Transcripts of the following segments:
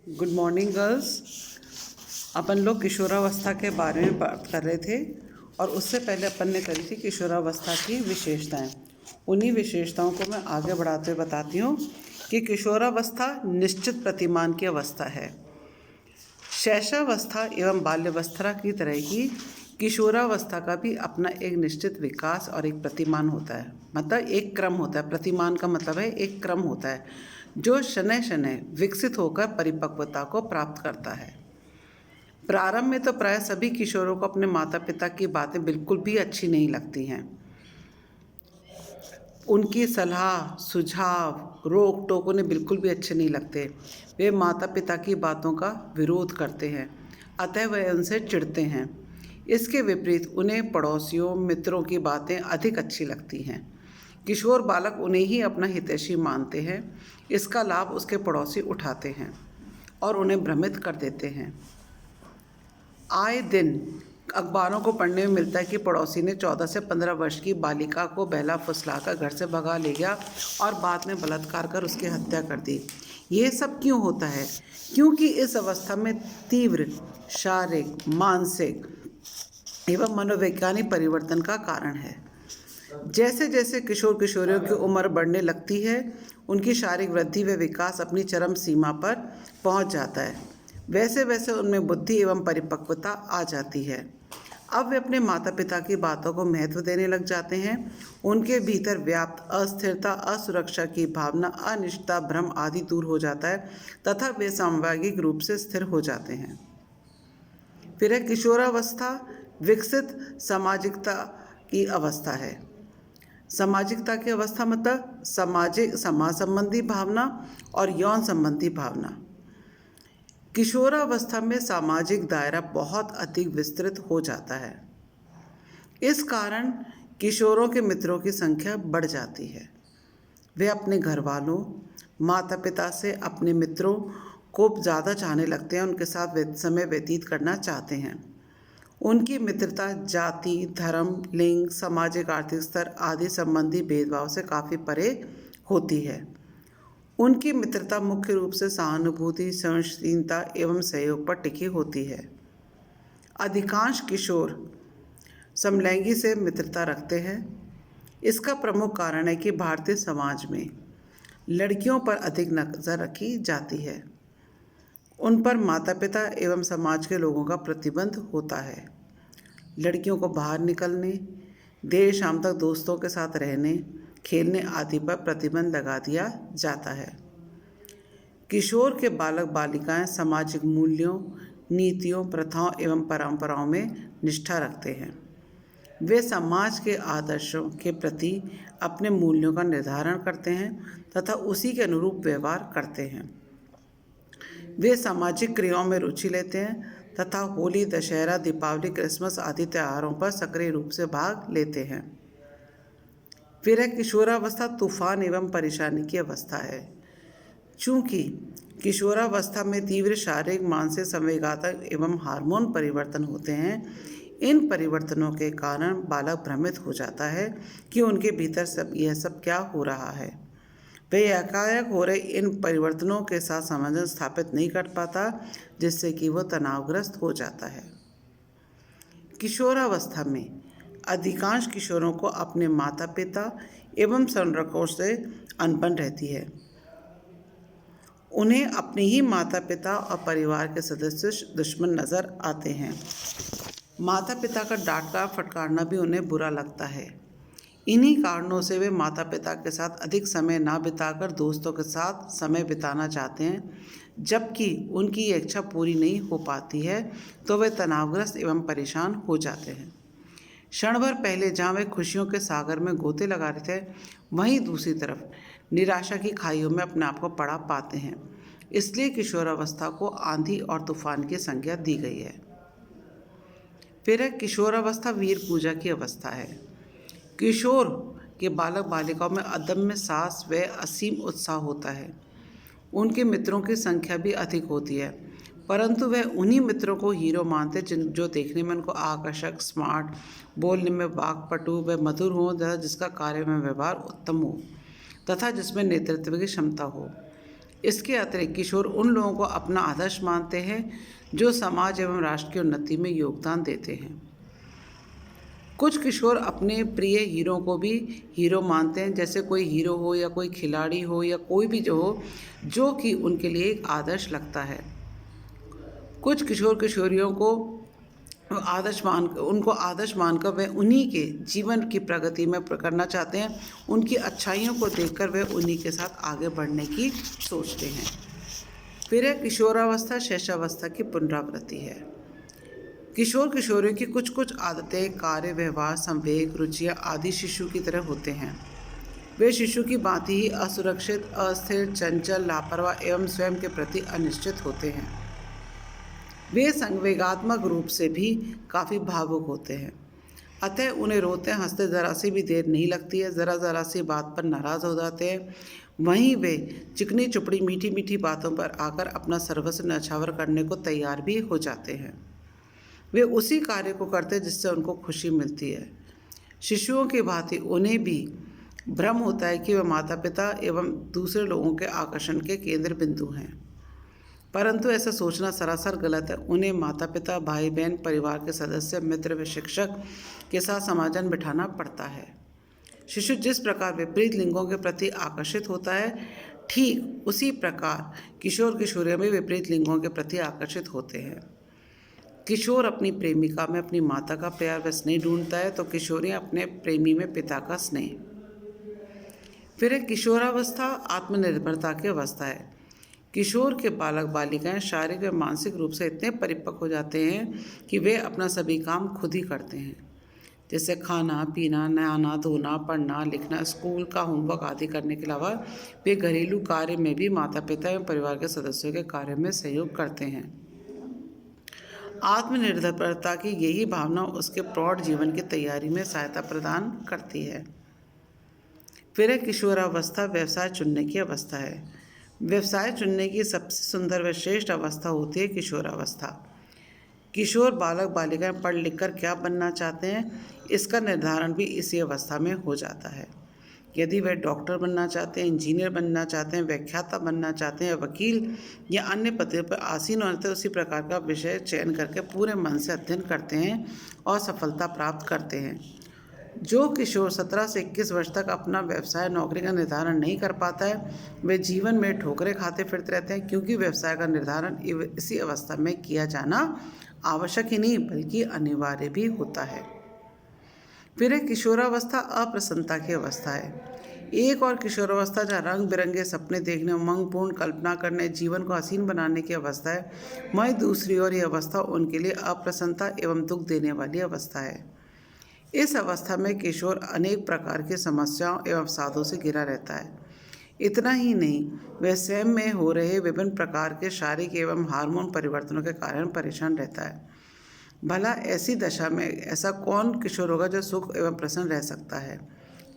Good morning girls. अपन लोग किशोरावस्था के बारे में बात कर रहे थे और उससे पहले अपन ने करी थी किशोरावस्था की विशेषताएं। उन्हीं विशेषताओं को मैं आगे बढ़ाते हुए बताती हूँ कि किशोरावस्था निश्चित प्रतिमान की अवस्था है। शैशवावस्था एवं बाल्यावस्था की तरह ही किशोरावस्था का भी अपना एक निश्चित विकास और एक प्रतिमान होता है, मतलब एक क्रम होता है। प्रतिमान का मतलब है एक क्रम होता है जो शनय शनय विकसित होकर परिपक्वता को प्राप्त करता है। प्रारंभ में तो प्राय सभी किशोरों को अपने माता पिता की बातें बिल्कुल भी अच्छी नहीं लगती हैं। उनकी सलाह सुझाव रोक टोक उन्हें बिल्कुल भी अच्छे नहीं लगते। वे माता पिता की बातों का विरोध करते हैं, अतः वे उनसे चिढ़ते हैं। इसके विपरीत उन्हें पड़ोसियों मित्रों की बातें अधिक अच्छी लगती हैं। किशोर बालक उन्हें ही अपना हितैषी मानते हैं। इसका लाभ उसके पड़ोसी उठाते हैं और उन्हें भ्रमित कर देते हैं। आए दिन अखबारों को पढ़ने में मिलता है कि पड़ोसी ने 14 से 15 वर्ष की बालिका को बहला फुसलाकर घर से भगा ले गया और बाद में बलात्कार कर उसकी हत्या कर दी। ये सब क्यों होता है? क्योंकि इस अवस्था में तीव्र शारीरिक, मानसिक एवं मनोवैज्ञानिक परिवर्तन का कारण है। जैसे जैसे किशोर किशोरियों की उम्र बढ़ने लगती है, उनकी शारीरिक वृद्धि व विकास अपनी चरम सीमा पर पहुंच जाता है। वैसे वैसे उनमें बुद्धि एवं परिपक्वता आ जाती है। अब वे अपने माता पिता की बातों को महत्व देने लग जाते हैं। उनके भीतर व्याप्त अस्थिरता, असुरक्षा की भावना, अनिश्चितता, भ्रम आदि दूर हो जाता है तथा वे सामाजिक रूप से स्थिर हो जाते हैं। फिर है किशोरावस्था विकसित सामाजिकता की अवस्था है। सामाजिकता की अवस्था मतलब समाज संबंधी भावना और यौन संबंधी भावना। किशोरावस्था में सामाजिक दायरा बहुत अधिक विस्तृत हो जाता है। इस कारण किशोरों के मित्रों की संख्या बढ़ जाती है। वे अपने घर वालों, माता पिता से अपने मित्रों को ज़्यादा चाहने लगते हैं, उनके साथ समय व्यतीत करना चाहते हैं। उनकी मित्रता जाति, धर्म, लिंग, सामाजिक आर्थिक स्तर आदि संबंधी भेदभाव से काफ़ी परे होती है। उनकी मित्रता मुख्य रूप से सहानुभूति, सहनशीलता एवं सहयोग पर टिकी होती है। अधिकांश किशोर समलैंगी से मित्रता रखते हैं। इसका प्रमुख कारण है कि भारतीय समाज में लड़कियों पर अधिक नज़र रखी जाती है। उन पर माता पिता एवं समाज के लोगों का प्रतिबंध होता है। लड़कियों को बाहर निकलने, देर शाम तक दोस्तों के साथ रहने, खेलने आदि पर प्रतिबंध लगा दिया जाता है। किशोर के बालक बालिकाएं सामाजिक मूल्यों, नीतियों, प्रथाओं एवं परंपराओं में निष्ठा रखते हैं। वे समाज के आदर्शों के प्रति अपने मूल्यों का निर्धारण करते हैं तथा उसी के अनुरूप व्यवहार करते हैं। वे सामाजिक क्रियाओं में रुचि लेते हैं तथा होली, दशहरा, दीपावली, क्रिसमस आदि त्योहारों पर सक्रिय रूप से भाग लेते हैं। फिर है किशोरावस्था तूफान एवं परेशानी की अवस्था है। चूँकि किशोरावस्था में तीव्र शारीरिक, मानसिक, संवेगात्मक एवं हार्मोन परिवर्तन होते हैं, इन परिवर्तनों के कारण बालक भ्रमित हो जाता है कि उनके भीतर यह सब क्या हो रहा है। वह एकाएक हो रहे इन परिवर्तनों के साथ सामंजस्य स्थापित नहीं कर पाता, जिससे कि वह तनावग्रस्त हो जाता है। किशोरावस्था में अधिकांश किशोरों को अपने माता पिता एवं संरक्षकों से अनबन रहती है। उन्हें अपने ही माता पिता और परिवार के सदस्य दुश्मन नज़र आते हैं। माता पिता का डांटना फटकारना भी उन्हें बुरा लगता है। इन्हीं कारणों से वे माता पिता के साथ अधिक समय ना बिताकर दोस्तों के साथ समय बिताना चाहते हैं। जबकि उनकी ये इच्छा पूरी नहीं हो पाती है तो वे तनावग्रस्त एवं परेशान हो जाते हैं। क्षण भर पहले जहाँ वे खुशियों के सागर में गोते लगा रहे थे, वहीं दूसरी तरफ निराशा की खाइयों में अपने आप को पड़ा पाते हैं। इसलिए किशोरावस्था को आंधी और तूफान की संज्ञा दी गई है। फिर है किशोरावस्था वीर पूजा की अवस्था है। किशोर के बालक बालिकाओं में अदम्य साहस व असीम उत्साह होता है। उनके मित्रों की संख्या भी अधिक होती है, परंतु वह उन्हीं मित्रों को हीरो मानते जो देखने में उनको आकर्षक, स्मार्ट, बोलने में वाक्पटु व मधुर हो तथा जिसका कार्य में व्यवहार उत्तम हो तथा जिसमें नेतृत्व की क्षमता हो। इसके अतिरिक्त किशोर उन लोगों को अपना आदर्श मानते हैं जो समाज एवं राष्ट्र की उन्नति में योगदान देते हैं। कुछ किशोर अपने प्रिय हीरो को भी हीरो मानते हैं, जैसे कोई हीरो हो या कोई खिलाड़ी हो या कोई भी जो हो, जो कि उनके लिए एक आदर्श लगता है। कुछ किशोर किशोरियों को उनको आदर्श मानकर वे उन्हीं के जीवन की प्रगति में करना चाहते हैं। उनकी अच्छाइयों को देखकर वे उन्हीं के साथ आगे बढ़ने की सोचते हैं। फिर है किशोरावस्था शैशवावस्था की पुनरावृत्ति है। किशोर किशोरियों की कुछ कुछ आदतें, कार्य, व्यवहार, संवेग, रुचियाँ आदि शिशु की तरह होते हैं। वे शिशु की भांति ही असुरक्षित, अस्थिर, चंचल, लापरवाह एवं स्वयं के प्रति अनिश्चित होते हैं। वे संवेगात्मक रूप से भी काफ़ी भावुक होते हैं, अतः उन्हें रोते हंसते ज़रा सी भी देर नहीं लगती है। ज़रा सी बात पर नाराज़ हो जाते हैं। वहीं वे चिकनी चुपड़ी मीठी मीठी बातों पर आकर अपना सर्वस्व न्यौछावर करने को तैयार भी हो जाते हैं। वे उसी कार्य को करते हैं जिससे उनको खुशी मिलती है। शिशुओं की भांति उन्हें भी भ्रम होता है कि वे माता पिता एवं दूसरे लोगों के आकर्षण के केंद्र बिंदु हैं, परंतु ऐसा सोचना सरासर गलत है। उन्हें माता पिता, भाई बहन, परिवार के सदस्य, मित्र व शिक्षक के साथ समाधान बिठाना पड़ता है। शिशु जिस प्रकार विपरीत लिंगों के प्रति आकर्षित होता है, ठीक उसी प्रकार किशोर किशोरियों में विपरीत लिंगों के प्रति आकर्षित होते हैं। किशोर अपनी प्रेमिका में अपनी माता का प्यार व स्नेह ढूंढता है, तो किशोरियाँ अपने प्रेमी में पिता का स्नेह। फिर है किशोरावस्था आत्मनिर्भरता की अवस्था है। किशोर के बालक बालिकाएं शारीरिक व मानसिक रूप से इतने परिपक्व हो जाते हैं कि वे अपना सभी काम खुद ही करते हैं, जैसे खाना पीना, नहाना धोना, पढ़ना लिखना, स्कूल का होमवर्क आदि करने के अलावा वे घरेलू कार्य में भी माता पिता एवं परिवार के सदस्यों के कार्य में सहयोग करते हैं। आत्मनिर्भरता की यही भावना उसके प्रौढ़ जीवन की तैयारी में सहायता प्रदान करती है। फिर है किशोरावस्था व्यवसाय चुनने की अवस्था है। व्यवसाय चुनने की सबसे सुंदर व श्रेष्ठ अवस्था होती है किशोरावस्था। किशोर बालक बालिकाएं पढ़ लिख कर क्या बनना चाहते हैं, इसका निर्धारण भी इसी अवस्था में हो जाता है। यदि वे डॉक्टर बनना चाहते हैं, इंजीनियर बनना चाहते हैं, व्याख्याता बनना चाहते हैं, वकील या अन्य पदों पर आसीन होते हैं, उसी प्रकार का विषय चयन करके पूरे मन से अध्ययन करते हैं और सफलता प्राप्त करते हैं। जो किशोर 17 से 21 वर्ष तक अपना व्यवसाय नौकरी का निर्धारण नहीं कर पाता है, वे जीवन में ठोकरें खाते फिरते रहते हैं, क्योंकि व्यवसाय का निर्धारण इसी अवस्था में किया जाना आवश्यक ही नहीं बल्कि अनिवार्य भी होता है। फिर एक किशोरावस्था अप्रसन्नता की अवस्था है। एक और किशोरावस्था जहाँ रंग बिरंगे सपने देखने, उमंगपूर्ण कल्पना करने, जीवन को हसीन बनाने की अवस्था है, वहीं दूसरी ओर यह अवस्था उनके लिए अप्रसन्नता एवं दुख देने वाली अवस्था है। इस अवस्था में किशोर अनेक प्रकार की समस्याओं एवं अवसादों से घिरा रहता है। इतना ही नहीं, वह स्वयं में हो रहे विभिन्न प्रकार के शारीरिक एवं हार्मोन परिवर्तनों के कारण परेशान रहता है। भला ऐसी दशा में ऐसा कौन किशोर होगा जो सुख एवं प्रसन्न रह सकता है?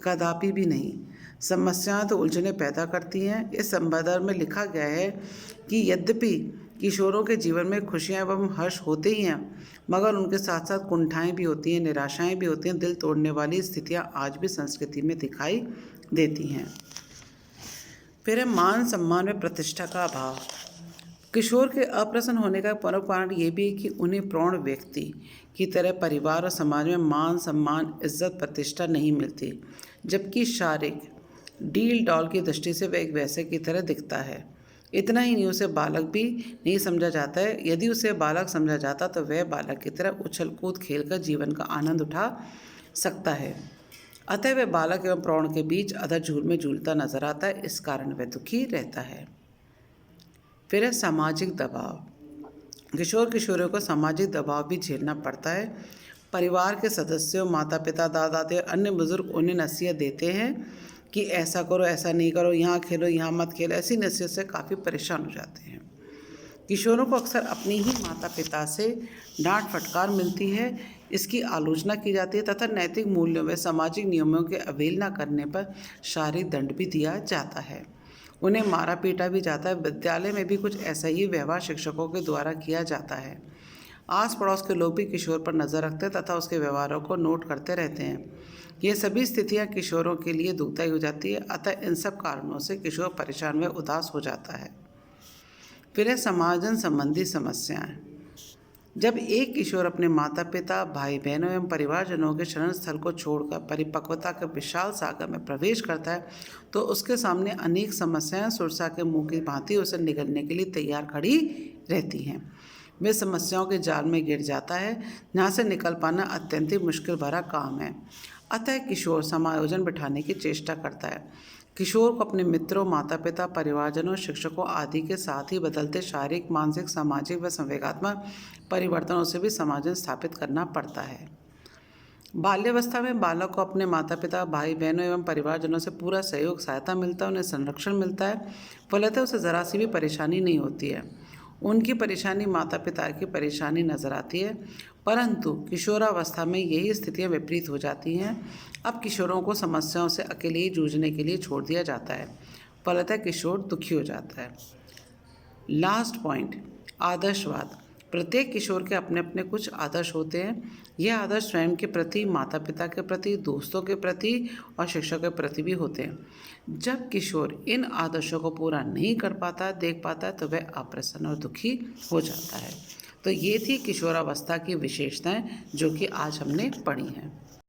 कदापि भी नहीं। समस्याएं तो उलझने पैदा करती हैं। इस संदर्भ में लिखा गया है कि यद्यपि किशोरों के जीवन में खुशियां एवं हर्ष होते ही हैं, मगर उनके साथ साथ कुंठाएं भी होती हैं, निराशाएं भी होती हैं, दिल तोड़ने वाली स्थितियां आज भी संस्कृति में दिखाई देती हैं। फिर है मान सम्मान में प्रतिष्ठा का अभाव। किशोर के अप्रसन्न होने का प्रमुख कारण ये भी है कि उन्हें प्रौढ़ व्यक्ति की तरह परिवार और समाज में मान सम्मान, इज्जत, प्रतिष्ठा नहीं मिलती, जबकि शारीरिक डील डॉल की दृष्टि से वह एक वैसे की तरह दिखता है। इतना ही नहीं, उसे बालक भी नहीं समझा जाता है। यदि उसे बालक समझा जाता तो वह बालक की तरह उछल कूद खेल कर जीवन का आनंद उठा सकता है। अतः वह बालक एवं प्रौढ़ के बीच अधर झूल में झूलता नजर आता है। इस कारण वह दुखी रहता है। फिर है सामाजिक दबाव। किशोर किशोरियों को सामाजिक दबाव भी झेलना पड़ता है। परिवार के सदस्यों, माता पिता, दादा दादी और अन्य बुजुर्ग उन्हें नसीहत देते हैं कि ऐसा करो, ऐसा नहीं करो, यहाँ खेलो, यहाँ मत खेलो। ऐसी नसीहत से काफ़ी परेशान हो जाते हैं। किशोरों को अक्सर अपनी ही माता पिता से डांट फटकार मिलती है, इसकी आलोचना की जाती है तथा नैतिक मूल्यों व सामाजिक नियमों के अवहेलना करने पर शारीरिक दंड भी दिया जाता है। उन्हें मारा पीटा भी जाता है। विद्यालय में भी कुछ ऐसा ही व्यवहार शिक्षकों के द्वारा किया जाता है। आस पड़ोस के लोग भी किशोर पर नज़र रखते तथा उसके व्यवहारों को नोट करते रहते हैं। ये सभी स्थितियां किशोरों के लिए दुखदायी हो जाती है, अतः इन सब कारणों से किशोर परेशान व उदास हो जाता है। फिर है समाजन संबंधी समस्याएं। जब एक किशोर अपने माता पिता, भाई बहनों एवं परिवारजनों के शरण स्थल को छोड़कर परिपक्वता के विशाल सागर में प्रवेश करता है, तो उसके सामने अनेक समस्याएं सुरसा के मुंह की भांति उसे निगलने के लिए तैयार खड़ी रहती हैं। वे समस्याओं के जाल में गिर जाता है, जहाँ से निकल पाना अत्यंत ही मुश्किल भरा काम है। अतः किशोर समायोजन बिठाने की चेष्टा करता है। किशोर को अपने मित्रों, माता पिता, परिवारजनों, शिक्षकों आदि के साथ ही बदलते शारीरिक, मानसिक, सामाजिक व संवेगात्मक परिवर्तनों से भी समायोजन स्थापित करना पड़ता है। बाल्यावस्था में बालक को अपने माता पिता, भाई बहनों एवं परिवारजनों से पूरा सहयोग, सहायता मिलता है, उन्हें संरक्षण मिलता है, फलतः उसे ज़रा सी भी परेशानी नहीं होती है। उनकी परेशानी माता पिता की परेशानी नजर आती है, परंतु किशोरावस्था में यही स्थितियां विपरीत हो जाती हैं। अब किशोरों को समस्याओं से अकेले ही जूझने के लिए छोड़ दिया जाता है, फलतः किशोर दुखी हो जाता है। लास्ट पॉइंट, आदर्शवाद। प्रत्येक किशोर के अपने अपने कुछ आदर्श होते हैं। यह आदर्श स्वयं के प्रति, माता पिता के प्रति, दोस्तों के प्रति और शिक्षक के प्रति भी होते हैं। जब किशोर इन आदर्शों को पूरा नहीं कर पाता, देख पाता है, तो वह अप्रसन्न और दुखी हो जाता है। तो ये थी किशोरावस्था की विशेषताएं जो कि आज हमने पढ़ी हैं।